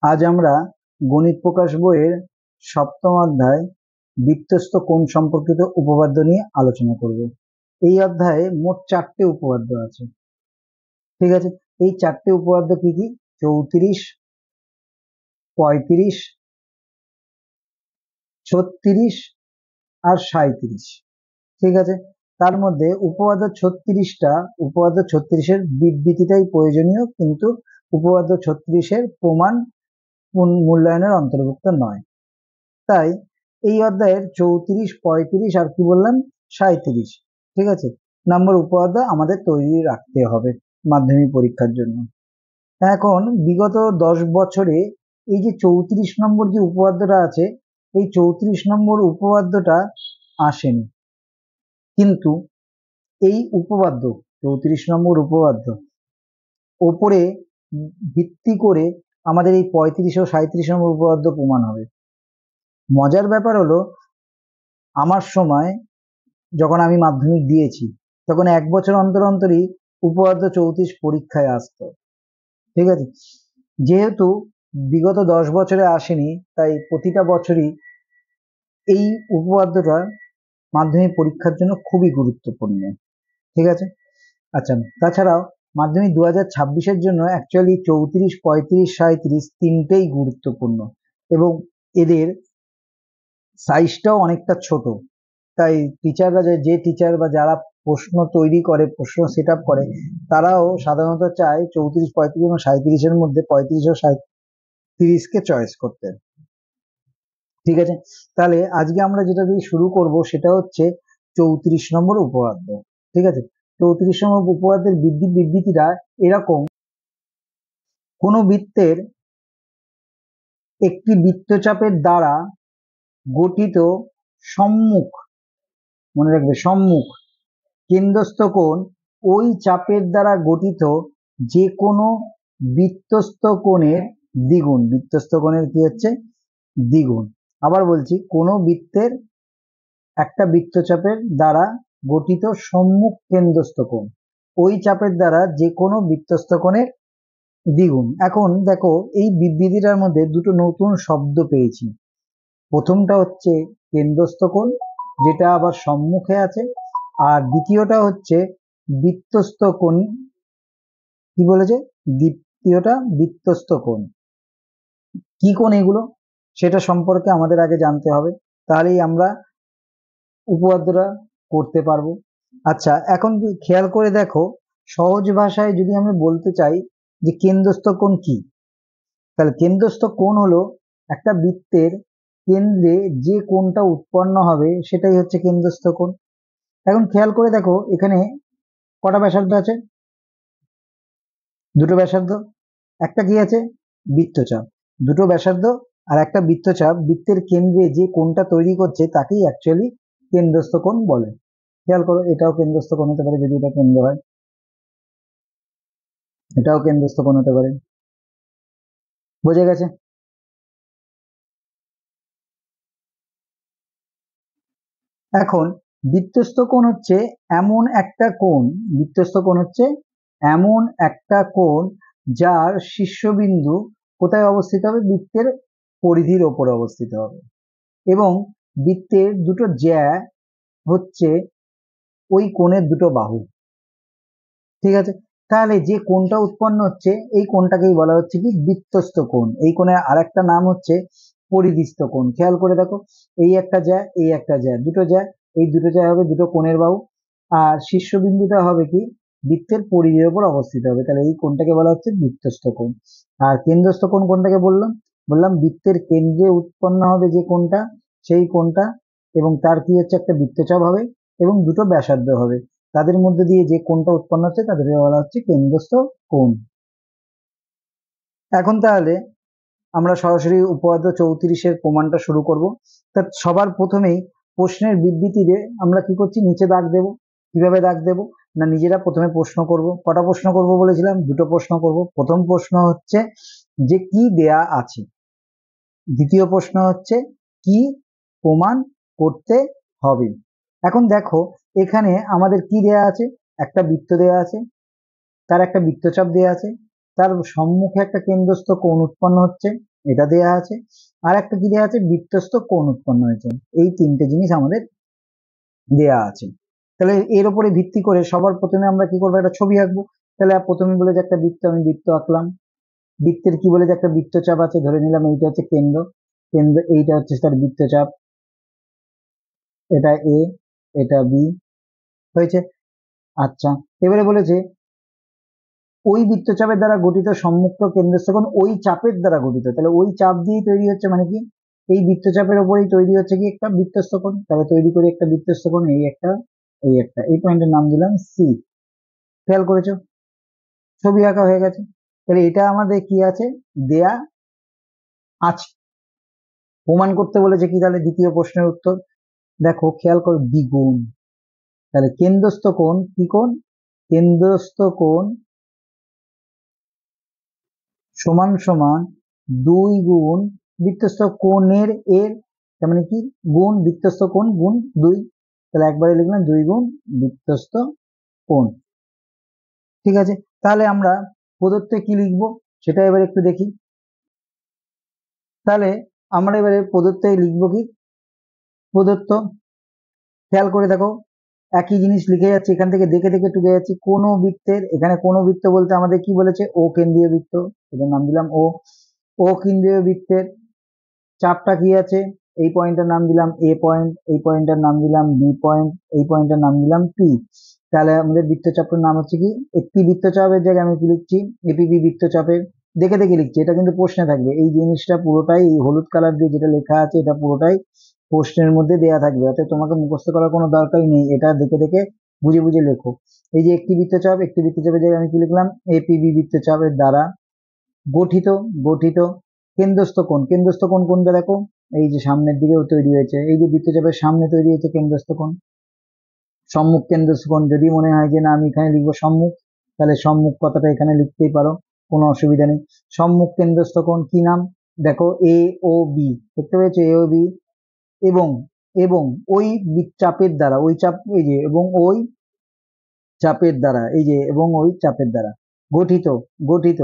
আজ আমরা গণিত প্রকাশ বইয়ের সপ্তম অধ্যায় বৃত্তস্থ কোণ সম্পর্কিত উপপাদ্য নিয়ে আলোচনা করব। এই অধ্যায়ে মোট 4টে উপপাদ্য আছে। ঠিক আছে, এই 4টে উপপাদ্য কি কি? 34, 35, 36 আর 37। ঠিক আছে, তার মধ্যে উপপাদ্য 36-এর বিবৃতিটাই প্রয়োজনীয়, কিন্তু উপপাদ্য 36-এর প্রমাণ মূল্যায়নের অন্তর্ভুক্ত নয়। তাই এই অধ্যায়ের 34, 35 আর কি বললাম 37, ঠিক আছে, নম্বর উপপাদ্য আমাদের তৈরি রাখতে হবে মাধ্যমিক পরীক্ষার জন্য। এখন বিগত 10 বছরে এই যে 34 নম্বর যে উপপাদ্যটা আছে, এই 34 নম্বর উপপাদ্যটা আসেনি, কিন্তু এই উপপাদ্য 34 নম্বর উপপাদ্য ওপরে ভিত্তি করে আমাদের এই 35 ও 37 নম্বর উপপাদ্য প্রমাণ হবে। মজার ব্যাপার হলো, আমার সময় যখন আমি মাধ্যমিক দিয়েছি তখন 1 বছর অন্তর অন্তরই উপপাদ্য 34 পরীক্ষায় আসতো। ঠিক আছে, যেহেতু বিগত 10 বছরে আসেনি, তাই প্রতিটা বছরই এই উপপাদ্যটা মাধ্যমিক পরীক্ষার জন্য খুবই গুরুত্বপূর্ণ। ঠিক আছে, আচ্ছা, তাছাড়াও মাধ্যমিক 2026-এর জন্য অ্যাকচুয়ালি 34, 35, 37 তিনটেই গুরুত্বপূর্ণ এবং এদের সাইজটাও অনেকটা ছোট। তাই টিচাররা যে টিচার বা যারা প্রশ্ন তৈরি করে, প্রশ্ন সেট আপ করে, তারাও সাধারণত চায় 34, 35 এবং 37-এর মধ্যে 35 ও 37-কে চয়েস করতে। ঠিক আছে, তাহলে আজকে আমরা যেটা দিয়ে শুরু করব সেটা হচ্ছে 34 নম্বর উপপাদ্য। ঠিক আছে, 34 নম্বর উপপাদ্যের বিবৃতিটা এরকম: কোন বৃত্তের একটি বৃত্তচাপের দ্বারা গঠিত সম্মুখ, মনে রাখবে সম্মুখ কেন্দ্রস্থ কোণ ওই চাপের দ্বারা গঠিত যে কোনো বৃত্তস্থ কোণের দ্বিগুণ। বৃত্তস্থ কোণের কি হচ্ছে? দ্বিগুণ। আবার বলছি, কোনো বৃত্তের একটা বৃত্তচাপের দ্বারা গঠিত সম্মুখ কেন্দ্রস্থ কোণ ওই চাপের দ্বারা যে কোনো বৃত্তস্থ কোণের দ্বিগুণ। এখন দেখো, এই বিবৃতিটার মধ্যে দুটো নতুন শব্দ পেয়েছি। প্রথমটা হচ্ছে কেন্দ্রস্থ কোণ, যেটা আবার সম্মুখে আছে, আর দ্বিতীয়টা হচ্ছে বৃত্তস্থ কোণ। কি বলেছে? দ্বিতীয়টা বৃত্তস্থ কোণ। কি কোণ এগুলো সেটা সম্পর্কে আমাদের আগে জানতে হবে, তাহলেই আমরা উপপাদ্যটা করতে পারবো। আচ্ছা, এখন খেয়াল করে দেখো, সহজ ভাষায় যদি আমি বলতে চাই যে কেন্দ্রস্থ কোণ কি, তাহলে কেন্দ্রস্থ কোণ হলো একটা বৃত্তের কেন্দ্রে যে কোণটা উৎপন্ন হবে সেটাই হচ্ছে কেন্দ্রস্থ কোণ। এখন খেয়াল করে দেখো, এখানে কটা ব্যাসার্ধ আছে? দুটো ব্যাসার্ধ। একটা কি আছে? বৃত্তচাপ। দুটো ব্যাসার্ধ আর একটা বৃত্তচাপ বৃত্তের কেন্দ্রে যে কোণটা তৈরি করছে তাকেই অ্যাকচুয়ালি কেন্দ্রস্থ কোণ বলে। খেয়াল করো, এটাও কেন্দ্রস্থ কোণ হতে পারে যদি এটা কেন্দ্র হয়, এটাও কেন্দ্রস্থ কোণ হতে পারে। বোঝা গেছে? এখন বৃত্তস্থ কোণ হচ্ছে এমন একটা কোণ, বৃত্তস্থ কোণ হচ্ছে এমন একটা কোণ যার শীর্ষবিন্দু কোথায় অবস্থিত হবে? বৃত্তের পরিধির ওপরে অবস্থিত হবে, এবং বৃত্তের দুটো জ্যা হচ্ছে ওই কোণের দুটো বাহু। ঠিক আছে, তাহলে যে কোণটা উৎপন্ন হচ্ছে এই কোণটাকেই বলা হচ্ছে কি? বৃত্তস্থ কোণ। এই কোণের আরেকটা নাম হচ্ছে পরিধিস্থ কোণ। খেয়াল করে দেখো, এই একটা জ্যা, এই একটা জ্যা, দুটো জ্যা, এই দুটো জ্যা হবে দুটো কোণের বাহু, আর শীর্ষবিন্দুটা হবে কি? বৃত্তের পরিধির উপর অবস্থিত হবে, তাহলে এই কোণটাকে বলা হচ্ছে বৃত্তস্থ কোণ। আর কেন্দ্রস্থ কোণ কোনটাকে বললাম? বললাম বৃত্তের কেন্দ্রে উৎপন্ন হবে যে কোণটা, সেই কোণটা, এবং তার কি হচ্ছে? একটা বৃত্তচাপ হবে এবং দুটো ব্যাসার্ধ হবে, তাদের মধ্যে দিয়ে যে কোণটা উৎপন্ন হচ্ছে তাদেরকে বলা হচ্ছে কেন্দ্রস্থ কোণ। এখন তাহলে আমরা সরাসরি উপপাদ্য 34-এর প্রমাণটা শুরু করব। তা সবার প্রথমেই প্রশ্নের বিবৃতিতে আমরা কি করছি? নিচে দাগ দেব। কিভাবে দাগ দেব না, নিজেরা প্রথমে প্রশ্ন করব। কটা প্রশ্ন করব বলেছিলাম? দুটো প্রশ্ন করব। প্রথম প্রশ্ন হচ্ছে যে কি দেয়া আছে, দ্বিতীয় প্রশ্ন হচ্ছে কি প্রমাণ করতে হবে। এখন দেখো, এখানে আমাদের কি দেয়া আছে? একটা বৃত্ত দেয়া আছে, তার একটা বৃত্তচাপ দেয়া আছে, তার সম্মুখে একটা কেন্দ্রস্থ কোণ উৎপন্ন হচ্ছে, এটা দেয়া আছে, আর একটা কি দেয়া আছে, বৃত্তস্থ কোণ উৎপন্ন হয়েছে। এই তিনটে জিনিস আমাদের দেয়া আছে। তাহলে এর উপরে ভিত্তি করে সবার প্রথমে আমরা কি করবো, একটা ছবি আঁকবো। তাহলে প্রথমে বলে যে একটা বৃত্ত, আমি বৃত্ত আঁকলাম। বৃত্তের কি বলে যে একটা বৃত্তচাপ আছে, ধরে নিলাম এইটা হচ্ছে কেন্দ্র, কেন্দ্র এইটা হচ্ছে তার বৃত্তচাপ, এটা এ, এটা বি, হয়েছে। আচ্ছা, এবারে বলেছে ওই বৃত্তচাপের দ্বারা গঠিত সম্মুক্ত কেন্দ্রস্থকোণ ওই চাপের দ্বারা গঠিত, তাহলে ওই চাপ দিয়েই তৈরি হচ্ছে, মানে কি এই বৃত্তচাপের উপরেই তৈরি হচ্ছে কি একটা বৃত্তস্থকোণ। তাহলে তৈরি করি একটা বৃত্তস্থকোণ, এই একটা, এই একটা, এই পয়েন্টের নাম দিলাম সি। খেয়াল করেছো, ছবি আঁকা হয়ে গেছে। তাহলে এটা আমাদের কি আছে, দেয়া আছে। প্রমাণ করতে বলেছে কি, তাহলে দ্বিতীয় প্রশ্নের উত্তর দেখো, খেয়াল করো, দ্বিগুণ। তাহলে কেন্দ্রস্থ কোণ কি কোণ, কেন্দ্রস্থ কোণ সমান সমান 2 গুণ বৃত্তস্থ কোণের এর, তার মানে কি গুণ বৃত্তস্থ কোণ গুণ 2। তাহলে একবারে লিখলাম 2 গুণ বৃত্তস্থ কোণ। ঠিক আছে, তাহলে আমরা প্রদত্তে কি লিখবো সেটা এবার একটু দেখি। তাহলে আমরা এবারে প্রদত্তে লিখবো কি, প্রদত্ত, খেয়াল করে দেখো একই জিনিস লিখে যাচ্ছি, এখান থেকে দেখে দেখে টুকে যাচ্ছি। কোন বৃত্তের, এখানে কোন বৃত্ত বলতে আমাদের কি বলেছে, ও কেন্দ্রীয় বৃত্ত, এটার নাম দিলাম ও। ও কেন্দ্রীয় বৃত্তের চাপটা কি আছে, এই পয়েন্টের নাম দিলাম এ পয়েন্ট, এই পয়েন্টের নাম দিলাম বি পয়েন্ট, এই পয়েন্টের নাম দিলাম পি। তাহলে আমাদের বৃত্তচাপের নাম হচ্ছে কি, একটি বৃত্তচাপের জায়গায় আমি কি লিখছি, এপিবি বৃত্তচাপের, দেখে দেখে লিখছি। এটা কিন্তু প্রশ্নে থাকবে, এই জিনিসটা পুরোটাই এই হলুদ কালার দিয়ে যেটা লেখা আছে এটা পুরোটাই প্রশ্নের মধ্যে দেয়া থাকবে, অর্থাৎ তোমাকে মুখস্থ করার কোনো দরকারই নেই, এটা দেখে দেখে বুঝে বুঝে লেখো। এই যে একটি বৃত্তচাপ, একটি বৃত্তচাপের জায়গায় আমি কি লিখলাম, এপিবি বৃত্তচাপের দ্বারা গঠিত, গঠিত কেন্দ্রস্থ কোণ, কেন্দ্রস্থ কোণ কোনটা দেখো, এই যে সামনের দিকেও তৈরি হয়েছে, এই যে বৃত্তচাপের সামনে তৈরি হয়েছে কেন্দ্রস্থ কোণ। সম্মুখ কেন্দ্রস্থ কোণ, যদি মনে হয় যে না আমি এখানে লিখবো সম্মুখ, তাহলে সম্মুখ কথাটা এখানে লিখতেই পারো, কোনো অসুবিধা নেই। সম্মুখ কেন্দ্রস্থ কোণ কি নাম, দেখো এ ও বি, দেখতে পেয়েছো এ ও বি, এবং এবং ওই চাপের দ্বারা, ওই চাপ, এই যে এবং ওই চাপের দ্বারা, এই যে এবং ওই চাপের দ্বারা গঠিত, গঠিত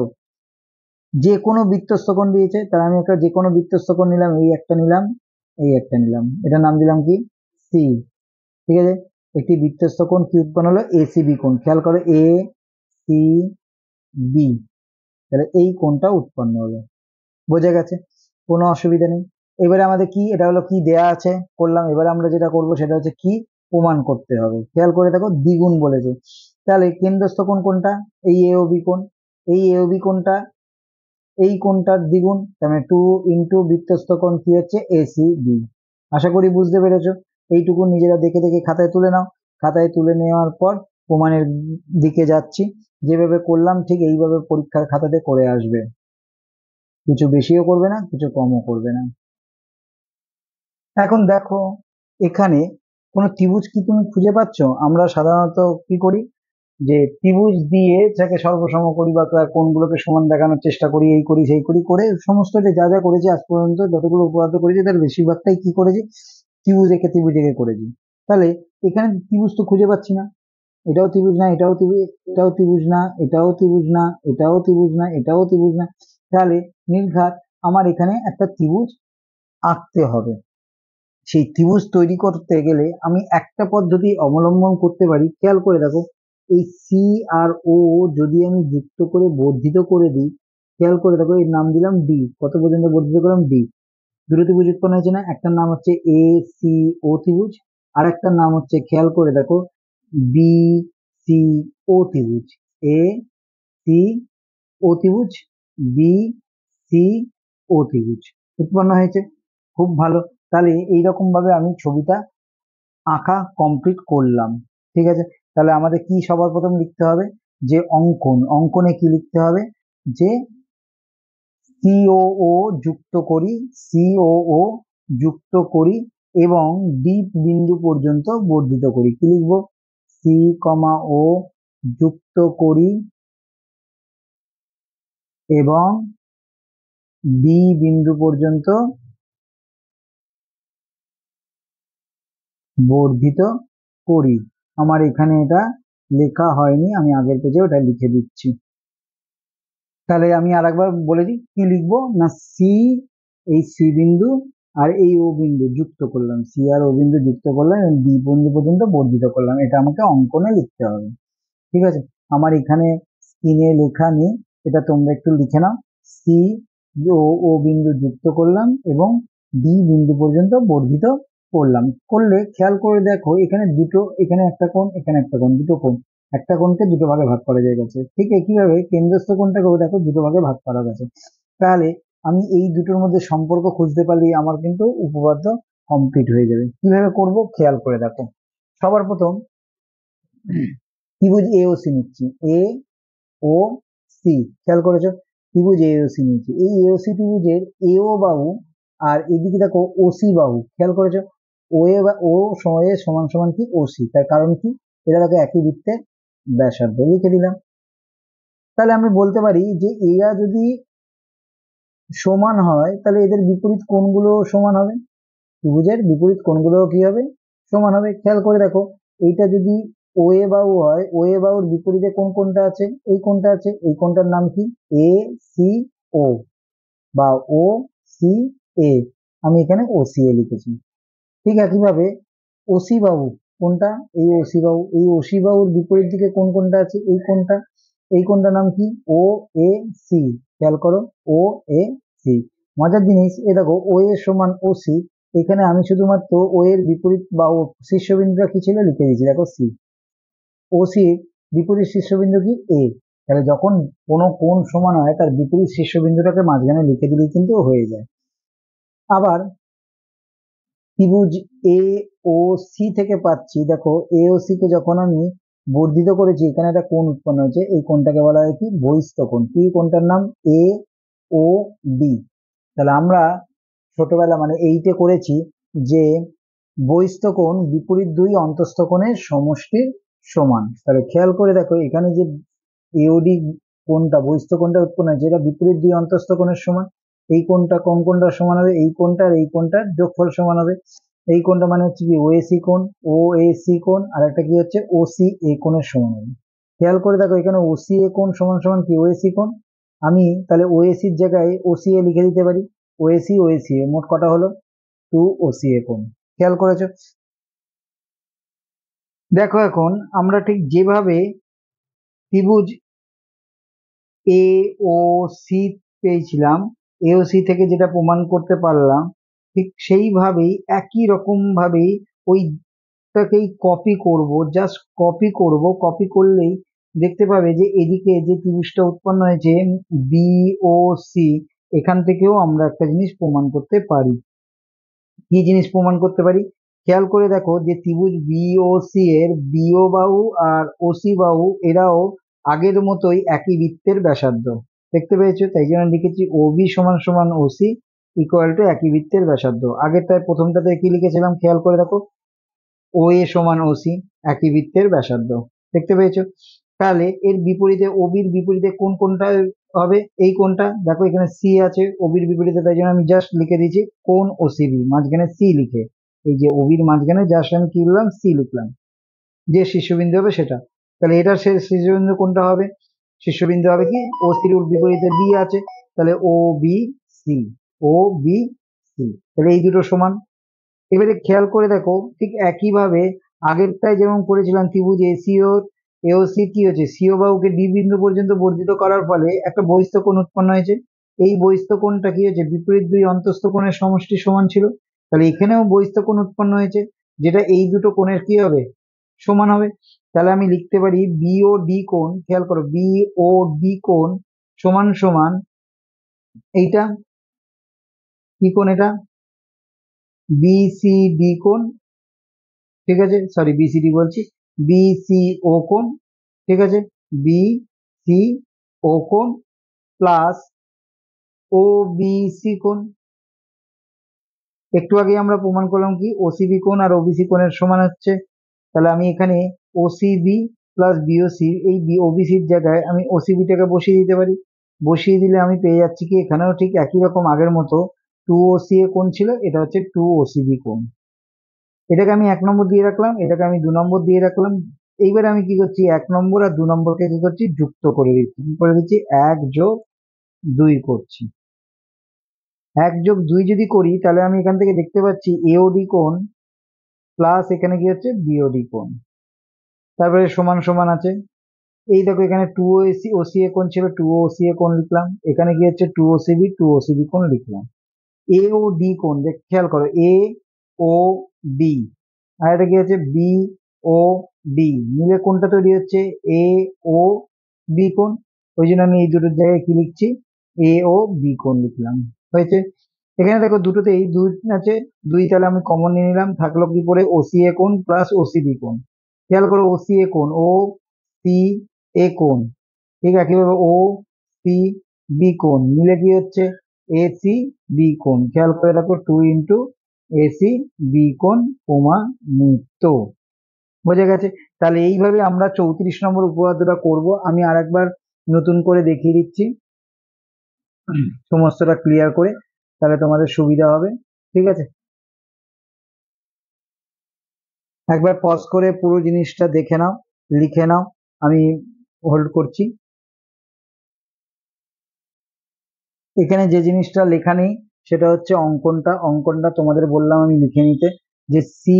যে কোনো বৃত্তস্থ কোণ দিয়েছে, তাহলে আমি একটা যে কোনো বৃত্তস্থ কোণ নিলাম, এই একটা নিলাম, এই একটা নিলাম, এটার নাম দিলাম কি সি। ঠিক আছে, একটি বৃত্তস্থ কোণ কি উৎপন্ন হলো, এসিবি কোণ। খেয়াল করো এ সি বি, তাহলে এই কোণটা উৎপন্ন হলো, বোঝা গেছে, কোনো অসুবিধা নেই। এবারে আমাদের কি, এটা হলো কি দেয়া আছে করলাম, এবারে আমরা যেটা করব সেটা হচ্ছে কি, প্রমাণ করতে হবে। খেয়াল করে দেখো দ্বিগুণ বলেছে, তাহলে কেন্দ্রস্থ কোণ কোনটা, এই এ ও বি কোণ, এই এ ও বি কোণটা এই কোণটার দ্বিগুণ, তার মানে 2 ইন্টু বৃত্তস্থ কোণ কি হচ্ছে এসি বি। আশা করি বুঝতে পেরেছো, এইটুকু নিজেরা দেখে দেখে খাতায় তুলে নাও। খাতায় তুলে নেওয়ার পর প্রমাণের দিকে যাচ্ছি, যেভাবে করলাম ঠিক এইভাবে পরীক্ষার খাতাতে করে আসবে, কিছু বেশিও করবে না, কিছু কমও করবে না। এখন দেখো এখানে কোনো ত্রিভুজ কি তুমি খুঁজে পাচ্ছ, আমরা সাধারণত কি করি, যে ত্রিভুজ দিয়ে যাকে সর্বসম করি বা তার কোণগুলোকে সমান দেখানোর চেষ্টা করি, এই করি সেই করি করে সমস্ত যে যা যা করেছি আজ পর্যন্ত যতগুলো উপপাদ্য করেছি তার বেশিরভাগটাই কি করেছি, ত্রিভুজ এঁকে করেছি। তাহলে এখানে ত্রিভুজ তো খুঁজে পাচ্ছি না, এটাও ত্রিভুজ না, এটাও ত্রিভুজ, এটাও ত্রিভুজ না, এটাও ত্রিভুজ না, এটাও ত্রিভুজ না, এটাও ত্রিভুজ না। তাহলে নির্ঘাত আমার এখানে একটা ত্রিভুজ আঁকতে হবে। সেই ত্রিভুজ তৈরি করতে গেলে আমি একটা পদ্ধতি অবলম্বন করতে পারি, খেয়াল করে দেখো, এই সি আর ও যদি আমি যুক্ত করে বর্ধিত করে দিই, খেয়াল করে দেখো এর নাম দিলাম ডি, কত পর্যন্ত বর্ধিত করলাম ডি, দুটো ত্রিভুজ উৎপন্ন হয়েছে না, একটার নাম হচ্ছে এ সি ও ত্রিভুজ, আর একটার নাম হচ্ছে খেয়াল করে দেখো বি সি ও ত্রিভুজ, এ সি ও ত্রিভুজ, বি সি ও ত্রিভুজ উৎপন্ন হয়েছে, খুব ভালো। তাহলে এইরকম ভাবে আমি ছবিটা আঁকা কমপ্লিট করলাম। ঠিক আছে, তাহলে আমাদের কি সবার প্রথম লিখতে হবে, যে অঙ্কন, অঙ্কনে কি লিখতে হবে, যে সিও যুক্ত করি, সিও যুক্ত করি এবং ডি বিন্দু পর্যন্ত বর্ধিত করি। কি লিখবো, সি কমা ও যুক্ত করি এবং বি বিন্দু পর্যন্ত বর্ধিত করি। আমার এখানে এটা লেখা হয়নি, আমি আগের পেজে ওটা লিখে দিচ্ছি। তাহলে আমি আরেকবার বলে দিই কি লিখবো না, সি, এই সি বিন্দু আর এই ও বিন্দু যুক্ত করলাম, সি আর ও বিন্দু যুক্ত করলাম এবং বি বিন্দু পর্যন্ত বর্ধিত করলাম, এটা আমাকে অঙ্কনে লিখতে হবে। ঠিক আছে, আমার এখানে স্ক্রিনে লেখা নেই, এটা তোমরা একটু লিখে নাও। সি ও ও বিন্দু যুক্ত করলাম এবং বি বিন্দু পর্যন্ত বর্ধিত করলাম। করলে খেয়াল করে দেখো এখানে দুটো, এখানে একটা কোণ, এখানে একটা কোণ, দুটো কোণ, একটা কোণকে দুটো ভাগে ভাগ করা যায় গেছে। ঠিক একইভাবে কেন্দ্রস্থ কোণটাকেও দেখো দুটো ভাগে ভাগ করা গেছে। তাহলে আমি এই দুটোর মধ্যে সম্পর্ক খুঁজতে পারলে আমার কিন্তু উপপাদ্য কমপ্লিট হয়ে যাবে। কিভাবে করব খেয়াল করে দেখো। সবার প্রথম ত্রিভুজ এ ও সি নিচ্ছি, এ ও সি, খেয়াল করেছো, ত্রিভুজ এ ও সি নিচ্ছি। এই এ ও সি ত্রিভুজের এ ও বাহু আর এদিকে দেখো ও সি বাহু, খেয়াল করেছো, ও এ বা ও সময়ে সমান সমান কি ও সি, তার কারণ কি, এরা দেখো একই বৃত্তের ব্যাসার্ধ, লিখে দিলাম। তাহলে আমি বলতে পারি যে এরা যদি সমান হয় তাহলে এদের বিপরীত কোণগুলো সমান হবে, ত্রিভুজের বিপরীত কোণগুলো কি হবে, সমান হবে। খেয়াল করে দেখো, এইটা যদি ও এ বাহু হয়, ও এ বাহুর বিপরীতে কোন কোণটা আছে, এই কোণটা আছে, এই কোণটার নাম কি এ সি ও বা ও সি এ, আমি এখানে ও সি এ লিখেছি। ঠিক একইভাবে ওসি বাহু কোনটা, এই ওসি বাহু, এই ওসি বাহুর বিপরীত দিকে কোন কোণটা আছে, এই কোণটা, এই কোণটার নাম কি ও এ সি, খেয়াল করো ও এ সি। মজার জিনিস এ দেখো ও এ সমান ও সি, এখানে আমি শুধুমাত্র ও এর বিপরীত বা ও শীর্ষবিন্দুটা কি ছিল লিখে দিয়েছি, দেখো সি, ও সি বিপরীত শীর্ষবিন্দু কি এ। তাহলে যখন কোনো কোণ সমান হয় তার বিপরীত শীর্ষবিন্দুটাকে মাঝখানে লিখে দিলেই কিন্তু হয়ে যায়। আবার ত্রিভুজ এ ও সি থেকে পাচ্ছি, দেখো এ ও সি কে যখন আমি বর্ধিত করেছি এখানে একটা কোণ উৎপন্ন হয়েছে, এই কোণটাকে বলা হয় কি বহিস্থ কোণ, কি কোণটার নাম এ ও বি। তাহলে আমরা ছোটবেলা মানে এইটে করেছি যে বহিস্থ কোণ বিপরীত দুই অন্তস্থ কোণের সমষ্টির সমান। তাহলে খেয়াল করে দেখো এখানে যে এওডি কোণটা বহিস্থ কোণটা উৎপন্ন হয়েছে এটা বিপরীত দুই অন্তস্থ কোণের সমান, এই কোণটা কোন কোণটার সমান হবে, এই কোণটার এই কোণটার যোগফল সমান হবে। এই কোণটা মানে হচ্ছে কি ওএসি কোণ, ও এ সি কোণ, আর একটা কি হচ্ছে ও সি এ কোণের সমান হবে। খেয়াল করে দেখো এখানে ও সি এ কোণ সমান সমান কি ওএসি কোণ, আমি তাহলে ওএসির জায়গায় ও সি এ লিখে দিতে পারি, ওএসি এ মোট কটা হলো টু ও সি এ কোণ। খেয়াল করেছো, দেখো এখন আমরা ঠিক যেভাবে ত্রিভুজ এ ও সি পেয়েছিলাম, এ ও সি থেকে যেটা প্রমাণ করতে পারলাম, ঠিক সেইভাবেই একই রকম ভাবেই ওইটাকেই কপি করব, জাস্ট কপি করব, কপি করলেই দেখতে পাবে যে এদিকে যে ত্রিভুজটা উৎপন্ন হয়েছে বি ও সি, এখান থেকেও আমরা একটা জিনিস প্রমাণ করতে পারি। কি জিনিস প্রমাণ করতে পারি, খেয়াল করে দেখো যে ত্রিভুজ বিওসি এর বিও বাহু আর ওসি বাহু এরাও আগের মতোই একই বৃত্তের ব্যাসার্ধ, দেখতে পেয়েছো, তাই জন্য লিখেছি ও বি সমান সমান ওসি ইকুয়াল টু একই বৃত্তের ব্যাসার্ধ। আগেরটায় প্রথমটাতে কি লিখেছিলাম খেয়াল করে দেখো, ও এ সমান ওসি একই বৃত্তের ব্যাসার্ধ, দেখতে পেয়েছো। তাহলে এর বিপরীতে ওবির বিপরীতে কোন কোনটা হবে, এই কোনটা দেখো এখানে সি আছে ওবির বিপরীতে, তাই জন্য আমি জাস্ট লিখে দিয়েছি কোন ও সিবি মাঝখানে সি লিখে, এই যে ওবির মাঝখানে জাস্ট আমি কি লিখলাম সি লিখলাম, যে শীর্ষবিন্দু হবে সেটা। তাহলে এটার শীর্ষবিন্দু কোনটা হবে, শীর্ষবিন্দু হবে কি ও সির বিপরীতে বি আছে, তাহলে ও বি সি, ও বি সি, তাহলে এই দুটো সমান। এবারে খেয়াল করে দেখো ঠিক একইভাবে আগেরটায় যেমন করেছিলাম ত্রিভুজ এসিও এওসি কি হচ্ছে সিও বাহুকে ডি বিন্দু পর্যন্ত বর্ধিত করার ফলে একটা বহিস্থ কোণ উৎপন্ন হয়েছে, এই বহিস্থ কোণটা কি হচ্ছে বিপরীত দুই অন্তস্থ কোণের সমষ্টি সমান ছিল। তাহলে এখানেও বহিস্থ কোণ উৎপন্ন হয়েছে যেটা এই দুটো কোণের কি হবে সমান হবে। তাহলে আমি লিখতে পারি বি ও ডি কোণ, খেয়াল করো বি ও ডি কোণ সমান সমান এইটা, কি কোণ এটা বিসিডি কোণ, ঠিক আছে, সরি বিসিডি বলছি, বিসিও কোণ, ঠিক আছে, বিসিও কোণ প্লাস ও বিসি কোণ। একটু আগে আমরা প্রমাণ করলাম কি ওসিবি কোণ আর ওবিসি কোণের সমান হচ্ছে, তাহলে আমি এখানে ওসিবি প্লাস বিওসি এই ওবিসির জায়গায় আমি ওসিবিটাকে বসিয়ে দিতে পারি, বসিয়ে দিলে আমি পেয়ে যাচ্ছি কি এখানেও ঠিক একই রকম আগের মতো টু ওসি এ কোণ ছিল, এটা হচ্ছে টু ওসিবি কোণ। এটাকে আমি 1 নম্বর দিয়ে রাখলাম, এটাকে আমি 2 নম্বর দিয়ে রাখলাম। এইবার আমি কি করছি 1 নম্বর আর 2 নম্বরকে কি করছি যুক্ত করে দিচ্ছি, কি করে দিচ্ছি 1 যোগ 2 করছি। 1+2 যদি করি তাহলে আমি এখান থেকে দেখতে পাচ্ছি এওডি কোণ প্লাস এখানে কি হচ্ছে বিওডি কোণ, তারপরে সমান সমান আছে। এই দেখো এখানে 2 ওসিএ কোণ ছিল, 2 ওসিএ কোণ লিখলাম, এখানে কি হচ্ছে 2 ওসিবি, 2 ওসিবি কোণ লিখলাম। এ ও ডি কোণ দেখ খেয়াল করো, এ ও ডি, আর এটা কি হচ্ছে বি ও ডি, মিলে কোণটা তৈরি হচ্ছে এ ও বি কোণ। ওই জন্য আমি এই দুটোর জায়গায় কি লিখছি, এ ও বি কোণ লিখলাম, হয়েছে। এখানে দেখো দুটোতেই 2 আছে, 2 তাহলে আমি কমন নিয়ে নিলাম, থাকলো কি পরে ওসিএ কোণ প্লাস ওসিবি কোণ। খেয়াল করো ওসিএ কোণ, ও সি এ কোণ, ঠিক আছে, একইভাবে ও সি বি কোণ মিলে কি হচ্ছে এসি বি কোণ। খেয়াল করে রাখো 2 ইন্টু এসি বি কোণ প্রমাণিত। বোঝা গেছে? তাহলে এইভাবে আমরা 34 নম্বর উপপাদ্যটা করব। আমি আরেকবার নতুন করে দেখিয়ে দিচ্ছি সমস্তটা ক্লিয়ার করে, তাহলে তোমাদের সুবিধা হবে। ঠিক আছে, একবার পজ করে পুরো জিনিসটা দেখে নাও, লিখে নাও, আমি হোল্ড করছি। এখানে যে জিনিসটা লেখা নেই সেটা হচ্ছে অঙ্কনটা তোমাদের বললাম আমি লিখে নিতে, যে সি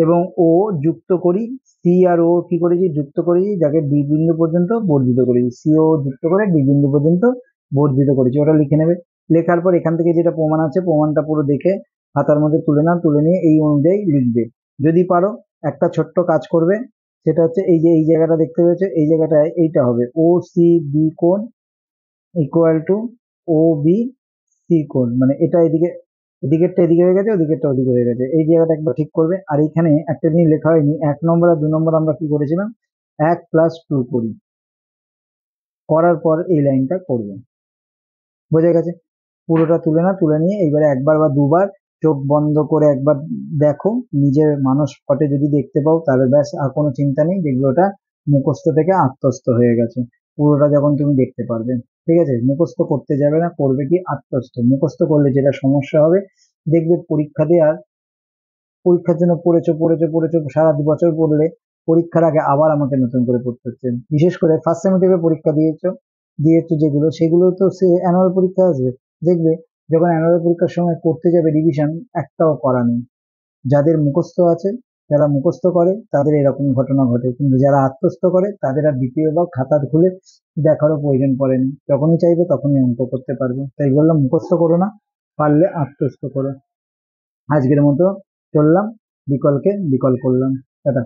এবং ও যুক্ত করি, সি আর ও কি করেছি যুক্ত করেছি, যাকে ডি বিন্দু পর্যন্ত বর্ধিত করেছি, সি ও যুক্ত করে ডি বিন্দু পর্যন্ত বর্ধিত করেছি, ওটা লিখে নেবে। লেখার পর এখান থেকে যেটা প্রমাণ আছে প্রমাণটা পুরো দেখে খাতার মধ্যে তুলে নাও, তুলে নিয়ে এই অনুযায়ী লিখবে। যদি পারো একটা ছোট্ট কাজ করবে, সেটা হচ্ছে এই যে এই জায়গাটা দেখতে পেয়েছো, এই জায়গাটায় এইটা হবে ও সি বি কোণ equal to O B C কোণ, মানে এটা এদিকে, এদিকেরটা এদিকে হয়ে গেছে, ওদিকেরটা ওদিকে হয়ে গেছে, এই জায়গাটা একবার ঠিক করবে। আর এইখানে একটা জিনিস লেখা হয়নি, 1 নম্বর আর 2 নম্বর আমরা কি করেছিলাম, 1+2 করি, করার পর এই লাইনটা করবে। বোঝা গেছে? পুরোটা তুলে না, তুলে নিয়ে এইবারে একবার বা দুবার চোখ বন্ধ করে একবার দেখো, নিজের মানস পটে যদি দেখতে পাও তাহলে ব্যাস, আর কোনো চিন্তা নেই, দেখবে ওটা মুখস্থ থেকে আত্মস্থ হয়ে গেছে পুরোটা যখন তুমি দেখতে পারবে। ঠিক আছে, মুখস্থ করতে যাবে না, করবে কি আত্মস্থ। মুখস্থ করলে যেটা সমস্যা হবে, দেখবে পরীক্ষা দেওয়ার, পরীক্ষার জন্য পড়েছো সারা 2 বছর পড়লে পরীক্ষার আগে আবার আমাকে নতুন করে পড়তে হচ্ছে। বিশেষ করে ফার্স্ট সেমিস্টারে পরীক্ষা দিয়েছো যেগুলো, সেগুলো তো সে অ্যানুয়াল পরীক্ষা আসবে, দেখবে যখন অ্যানুয়াল পরীক্ষার সময় করতে যাবে রিভিশন, একটাও করা নেই। যাদের মুখস্থ আছে, যারা মুখস্থ করে তাদের এরকম ঘটনা ঘটে, কিন্তু যারা আত্মস্থ করে তাদের আর দ্বিতীয়বার খাতা খুলে দেখারও প্রয়োজন পড়েনি, যখনই চাইবে তখনই অঙ্ক করতে পারবে। তাই বললাম মুখস্থ করো না, পারলে আত্মস্থ করো। আজকের মতো চললাম, বিকলকে বিকল করলাম, টাটা।